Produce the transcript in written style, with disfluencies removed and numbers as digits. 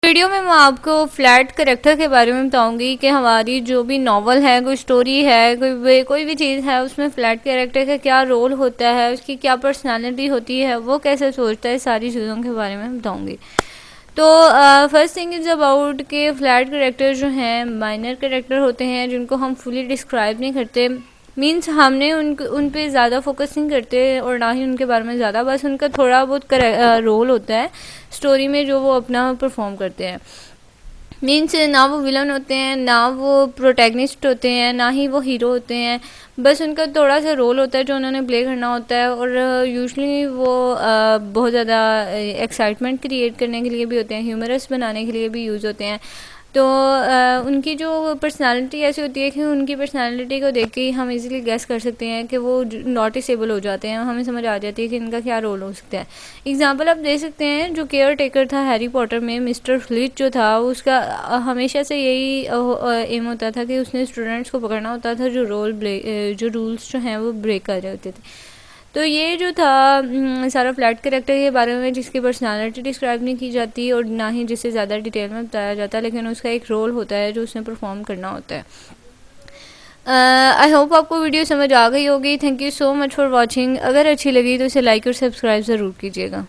Video में मैं आपको फ्लैट करेक्टर के बारे में बताऊंगी कि हमारी जो भी नावल है, कोई स्टोरी है, कोई भी चीज़ है, उसमें फ्लैट करेक्टर का क्या रोल होता है, उसकी क्या पर्सनालिटी होती है, वो कैसे सोचता है, सारी चीज़ों के बारे में बताऊंगी। तो फर्स्ट थिंग इज़ अबाउट के फ्लैट करेक्टर जो हैं माइनर करेक्टर होते हैं, जिनको हम फुली डिस्क्राइब नहीं करते। मीन्स हमने उन पे ज़्यादा फोकस नहीं करते और ना ही उनके बारे में ज़्यादा, बस उनका थोड़ा बहुत रोल होता है स्टोरी में जो वो अपना परफॉर्म करते हैं। मीन्स ना वो विलन होते हैं, ना वो प्रोटैगनिस्ट होते हैं, ना ही वो हीरो होते हैं। बस उनका थोड़ा सा रोल होता है जो उन्होंने प्ले करना होता है, और यूजुअली वो बहुत ज़्यादा एक्साइटमेंट क्रिएट करने के लिए भी होते हैं, ह्यूमरस बनाने के लिए भी यूज़ होते हैं। तो उनकी जो पर्सनालिटी ऐसी होती है कि उनकी पर्सनालिटी को देख के ही हम इजीली गैस कर सकते हैं कि वो नोटिसेबल हो जाते हैं, हमें समझ आ जाती है कि इनका क्या रोल हो सकता है। एग्जांपल आप दे सकते हैं, जो केयर टेकर था हैरी पॉटर में, मिस्टर फ्लिट जो था, उसका हमेशा से यही एम होता था कि उसने स्टूडेंट्स को पकड़ना होता था जो जो रूल्स जो हैं वो ब्रेक कर रहे होते थे। तो ये जो था सारा फ्लैट करेक्टर के बारे में, जिसकी पर्सनालिटी डिस्क्राइब नहीं की जाती और ना ही जिसे ज़्यादा डिटेल में बताया जाता, लेकिन उसका एक रोल होता है जो उसने परफॉर्म करना होता है। आई होप आपको वीडियो समझ आ गई होगी। Thank you so much for watching. अगर अच्छी लगी तो इसे लाइक और सब्सक्राइब ज़रूर कीजिएगा।